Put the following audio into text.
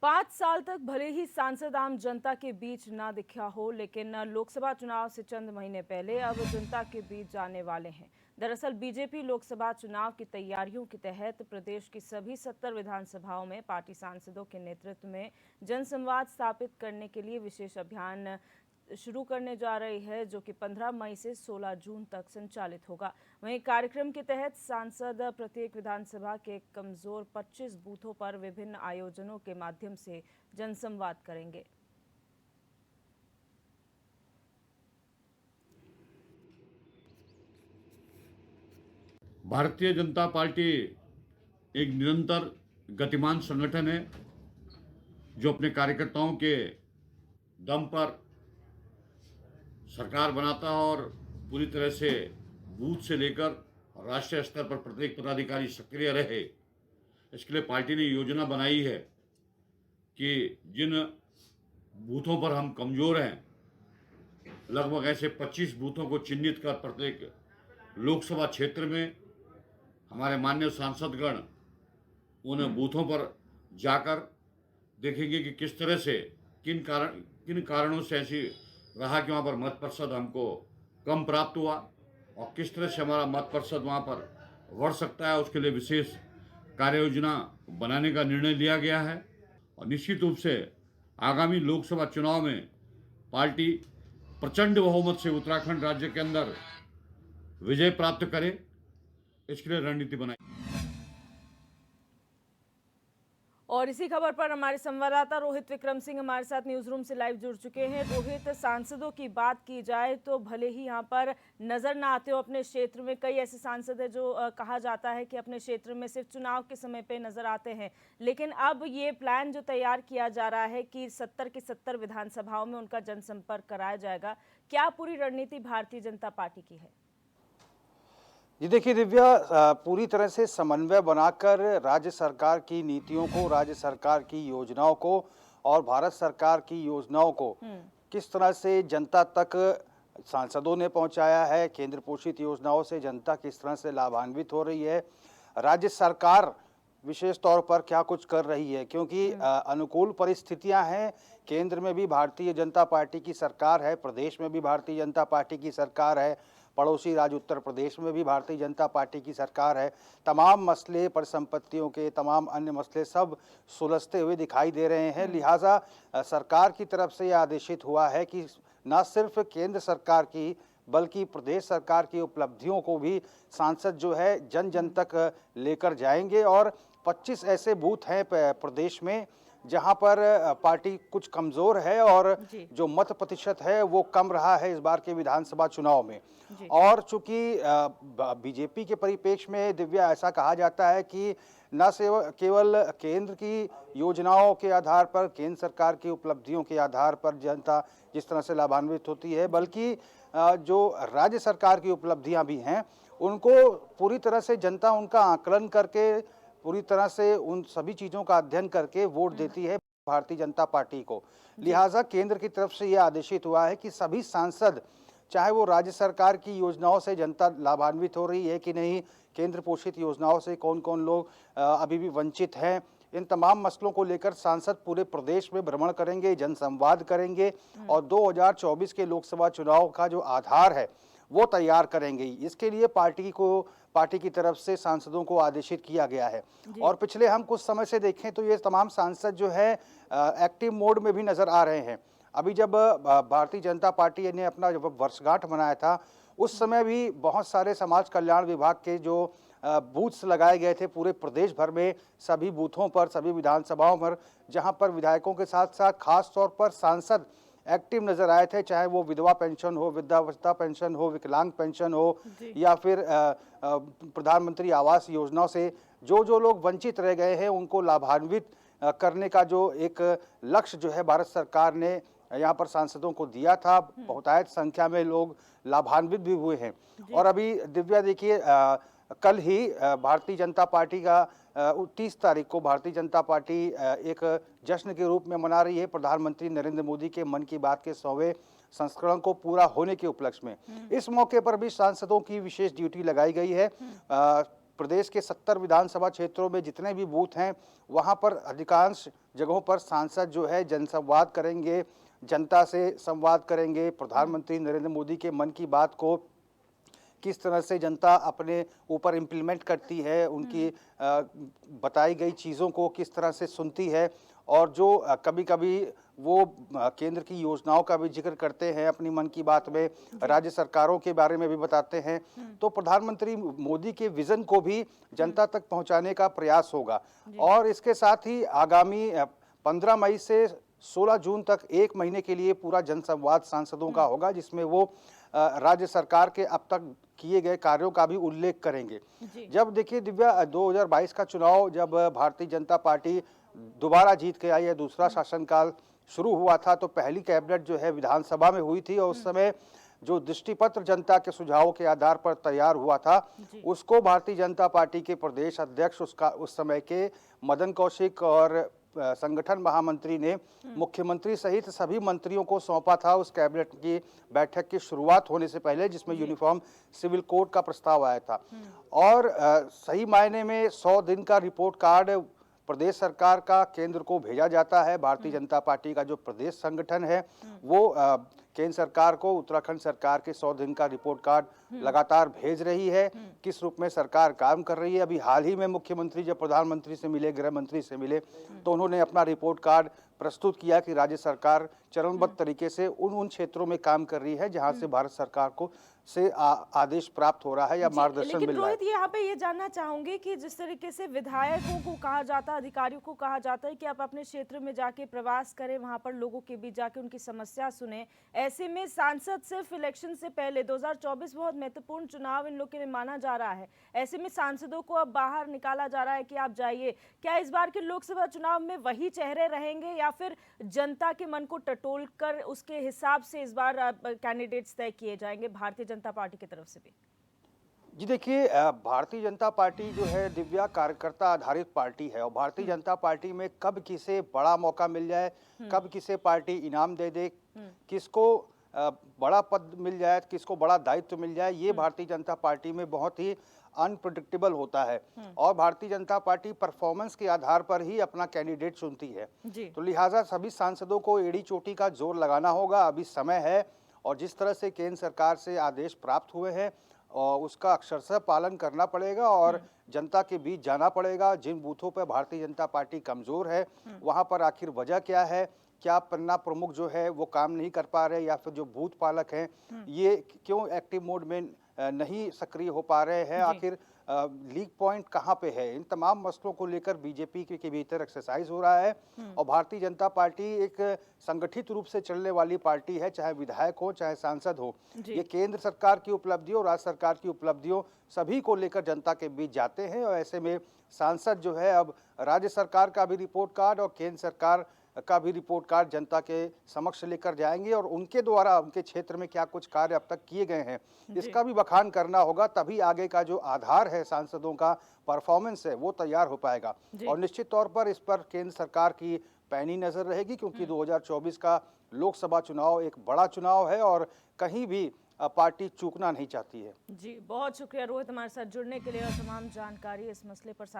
5 साल तक भले ही सांसद आम जनता के बीच ना दिखा हो, लेकिन लोकसभा चुनाव से चंद महीने पहले अब जनता के बीच जाने वाले हैं। दरअसल बीजेपी लोकसभा चुनाव की तैयारियों के तहत प्रदेश की सभी 70 विधानसभाओं में पार्टी सांसदों के नेतृत्व में जनसंवाद स्थापित करने के लिए विशेष अभियान शुरू करने जा रही है, जो कि 15 मई से 16 जून तक संचालित होगा। वहीं कार्यक्रम के तहत सांसद प्रत्येक विधानसभा के कमजोर 25 बूथों पर विभिन्न आयोजनों के माध्यम से जनसंवाद करेंगे। भारतीय जनता पार्टी एक निरंतर गतिमान संगठन है जो अपने कार्यकर्ताओं के दम पर सरकार बनाता है और पूरी तरह से बूथ से लेकर राष्ट्रीय स्तर पर प्रत्येक पदाधिकारी सक्रिय रहे। इसके लिए पार्टी ने योजना बनाई है कि जिन बूथों पर हम कमज़ोर हैं, लगभग ऐसे 25 बूथों को चिन्हित कर प्रत्येक लोकसभा क्षेत्र में हमारे माननीय सांसदगण उन बूथों पर जाकर देखेंगे कि किस तरह से किन कारणों से ऐसी रहा कि वहाँ पर मत प्रतिशत हमको कम प्राप्त हुआ और किस तरह से हमारा मत प्रतिशत वहाँ पर बढ़ सकता है। उसके लिए विशेष कार्य योजना बनाने का निर्णय लिया गया है और निश्चित रूप से आगामी लोकसभा चुनाव में पार्टी प्रचंड बहुमत से उत्तराखंड राज्य के अंदर विजय प्राप्त करे, इसके लिए रणनीति बनाई। और इसी खबर पर हमारे संवाददाता रोहित विक्रम सिंह हमारे साथ न्यूज रूम से लाइव जुड़ चुके हैं। रोहित, सांसदों की बात की जाए तो भले ही यहाँ पर नजर ना आते हो अपने क्षेत्र में, कई ऐसे सांसद हैं जो कहा जाता है कि अपने क्षेत्र में सिर्फ चुनाव के समय पे नजर आते हैं, लेकिन अब ये प्लान जो तैयार किया जा रहा है कि 70 की 70 विधानसभाओं में उनका जनसंपर्क कराया जाएगा, क्या पूरी रणनीति भारतीय जनता पार्टी की है? जी देखिए दिव्या, पूरी तरह से समन्वय बनाकर राज्य सरकार की नीतियों को, राज्य सरकार की योजनाओं को और भारत सरकार की योजनाओं को किस तरह से जनता तक सांसदों ने पहुंचाया है, केंद्र पोषित योजनाओं से जनता किस तरह से लाभान्वित हो रही है, राज्य सरकार विशेष तौर पर क्या कुछ कर रही है, क्योंकि अनुकूल परिस्थितियां हैं। केंद्र में भी भारतीय जनता पार्टी की सरकार है, प्रदेश में भी भारतीय जनता पार्टी की सरकार है, पड़ोसी राज्य उत्तर प्रदेश में भी भारतीय जनता पार्टी की सरकार है। तमाम मसले, परिसंपत्तियों के तमाम अन्य मसले सब सुलझते हुए दिखाई दे रहे हैं। लिहाजा सरकार की तरफ से यह आदेशित हुआ है कि न सिर्फ केंद्र सरकार की बल्कि प्रदेश सरकार की उपलब्धियों को भी सांसद जो है जन जन तक लेकर जाएंगे और 25 ऐसे बूथ हैं प्रदेश में जहां पर पार्टी कुछ कमजोर है और जो मत प्रतिशत है वो कम रहा है इस बार के विधानसभा चुनाव में। और चूंकि बीजेपी के परिप्रेक्ष्य में दिव्या ऐसा कहा जाता है कि न केवल केंद्र की योजनाओं के आधार पर, केंद्र सरकार की उपलब्धियों के आधार पर जनता जिस तरह से लाभान्वित होती है, बल्कि जो राज्य सरकार की उपलब्धियां भी हैं उनको पूरी तरह से जनता उनका आकलन करके, पूरी तरह से उन सभी चीज़ों का अध्ययन करके वोट देती है भारतीय जनता पार्टी को। लिहाजा केंद्र की तरफ से यह आदेशित हुआ है कि सभी सांसद, चाहे वो राज्य सरकार की योजनाओं से जनता लाभान्वित हो रही है कि नहीं, केंद्र पोषित योजनाओं से कौन कौन लोग अभी भी वंचित हैं, इन तमाम मसलों को लेकर सांसद पूरे प्रदेश में भ्रमण करेंगे, जनसंवाद करेंगे और 2024 के लोकसभा चुनाव का जो आधार है वो तैयार करेंगे। इसके लिए पार्टी की तरफ से सांसदों को आदेशित किया गया है। और पिछले हम कुछ समय से देखें तो ये तमाम सांसद जो है एक्टिव मोड में भी नजर आ रहे हैं। अभी जब भारतीय जनता पार्टी ने अपना जब वर्षगांठ मनाया था उस समय भी बहुत सारे समाज कल्याण विभाग के जो बूथ्स लगाए गए थे पूरे प्रदेश भर में, सभी बूथों पर, सभी विधानसभाओं पर, जहां पर विधायकों के साथ साथ खास तौर पर सांसद एक्टिव नजर आए थे, चाहे वो विधवा पेंशन हो, वृद्धावस्था पेंशन हो, विकलांग पेंशन हो या फिर प्रधानमंत्री आवास योजना से जो लोग वंचित रह गए हैं उनको लाभान्वित करने का जो एक लक्ष्य जो है भारत सरकार ने यहाँ पर सांसदों को दिया था। बहुतायत संख्या में लोग लाभान्वित भी हुए हैं। और अभी दिव्या देखिए, कल ही भारतीय जनता पार्टी का 30 तारीख को भारतीय जनता पार्टी एक जश्न के रूप में मना रही है प्रधानमंत्री नरेंद्र मोदी के मन की बात के 100वें संस्करण को पूरा होने के उपलक्ष्य में। इस मौके पर भी सांसदों की विशेष ड्यूटी लगाई गई है। प्रदेश के 70 विधानसभा क्षेत्रों में जितने भी बूथ हैं वहां पर अधिकांश जगहों पर सांसद जो है जनसंवाद करेंगे, जनता से संवाद करेंगे, प्रधानमंत्री नरेंद्र मोदी के मन की बात को किस तरह से जनता अपने ऊपर इम्प्लीमेंट करती है, उनकी बताई गई चीज़ों को किस तरह से सुनती है, और जो कभी कभी वो केंद्र की योजनाओं का भी जिक्र करते हैं अपनी मन की बात में, राज्य सरकारों के बारे में भी बताते हैं। तो प्रधानमंत्री मोदी के विजन को भी जनता तक पहुंचाने का प्रयास होगा। और इसके साथ ही आगामी 15 मई से 16 जून तक 1 महीने के लिए पूरा जनसंवाद सांसदों का होगा, जिसमें वो राज्य सरकार के अब तक किए गए कार्यों का भी उल्लेख करेंगे। जब देखिए दिव्या, 2022 का चुनाव जब भारतीय जनता पार्टी दोबारा जीत के आई है, दूसरा शासनकाल शुरू हुआ था, तो पहली कैबिनेट जो है विधानसभा में हुई थी और उस समय जो दृष्टिपत्र जनता के सुझावों के आधार पर तैयार हुआ था उसको भारतीय जनता पार्टी के प्रदेश अध्यक्ष उसका उस समय के मदन कौशिक और संगठन महामंत्री ने मुख्यमंत्री सहित सभी मंत्रियों को सौंपा था उस कैबिनेट की बैठक की शुरुआत होने से पहले, जिसमें यूनिफॉर्म सिविल कोड का प्रस्ताव आया था। और सही मायने में 100 दिन का रिपोर्ट कार्ड प्रदेश सरकार का केंद्र को भेजा जाता है। भारतीय जनता पार्टी का जो प्रदेश संगठन है वो केंद्र सरकार को उत्तराखंड सरकार के 100 दिन का रिपोर्ट कार्ड लगातार भेज रही है, किस रूप में सरकार काम कर रही है। अभी हाल ही में मुख्यमंत्री जब प्रधानमंत्री से मिले, गृह मंत्री से मिले, तो उन्होंने अपना रिपोर्ट कार्ड प्रस्तुत किया कि राज्य सरकार चरणबद्ध तरीके से उन क्षेत्रों में काम कर रही है जहां से भारत सरकार को से आदेश प्राप्त हो रहा है या मार्गदर्शन मिल रहा है। रोहित, यहाँ पे ये जानना चाहूंगी कि जिस तरीके से विधायकों को कहा जाता है, अधिकारियों को कहा जाता है कि आप अपने क्षेत्र में जाके प्रवास करें, वहां पर लोगों के बीच जाके उनकी समस्या सुने, ऐसे में सांसद सिर्फ इलेक्शन से पहले 2024 बहुत महत्वपूर्ण चुनाव इन लोग के लिए माना जा रहा है, ऐसे में सांसदों को अब बाहर निकाला जा रहा है कि आप जाइए। क्या इस बार के लोकसभा चुनाव में वही चेहरे रहेंगे या फिर जनता के मन को टटोल कर उसके हिसाब से इस बार कैंडिडेट्स तय किए जाएंगे भारतीय जनता पार्टी की तरफ से भी? जी देखिए, भारतीय जनता पार्टी जो है दिव्या कार्यकर्ता आधारित पार्टी है और भारतीय जनता पार्टी में कब किसे बड़ा मौका मिल जाए, कब किसे पार्टी इनाम दे दे, किसको बड़ा पद मिल जाए, किसको बड़ा दायित्व मिल जाए, ये भारतीय जनता पार्टी में बहुत ही अनप्रेडिक्टेबल होता है। और भारतीय जनता पार्टी परफॉर्मेंस के आधार पर ही अपना कैंडिडेट चुनती है। तो लिहाजा सभी सांसदों को एड़ी चोटी का जोर लगाना होगा, अभी समय है। और जिस तरह से केंद्र सरकार से आदेश प्राप्त हुए हैं और उसका अक्षरशः पालन करना पड़ेगा और जनता के बीच जाना पड़ेगा। जिन बूथों पर भारतीय जनता पार्टी कमजोर है वहां पर आखिर वजह क्या है, क्या पन्ना प्रमुख जो है वो काम नहीं कर पा रहे, या फिर जो बूथ पालक हैं ये क्यों एक्टिव मोड में नहीं सक्रिय हो पा रहे हैं, आखिर लीक पॉइंट कहाँ पे है। इन तमाम मसलों को लेकर बीजेपी के भीतर एक्सरसाइज हो रहा है। और भारतीय जनता पार्टी एक संगठित रूप से चलने वाली पार्टी है, चाहे विधायक हो चाहे सांसद हो। ये केंद्र सरकार की उपलब्धियों और राज्य सरकार की उपलब्धियों सभी को लेकर जनता के बीच जाते हैं। और ऐसे में सांसद जो है अब राज्य सरकार का भी रिपोर्ट कार्ड और केंद्र सरकार का भी रिपोर्ट कार्ड जनता के समक्ष लेकर जाएंगे और उनके द्वारा उनके क्षेत्र में क्या कुछ कार्य अब तक किए गए हैं इसका भी बखान करना होगा, तभी आगे का जो आधार है सांसदों का परफॉर्मेंस है वो तैयार हो पाएगा। और निश्चित तौर पर इस पर केंद्र सरकार की पैनी नजर रहेगी, क्योंकि 2024 का लोकसभा चुनाव एक बड़ा चुनाव है और कहीं भी पार्टी चूकना नहीं चाहती है। जी, बहुत शुक्रिया रोहित हमारे साथ जुड़ने के लिए और तमाम जानकारी इस मसले पर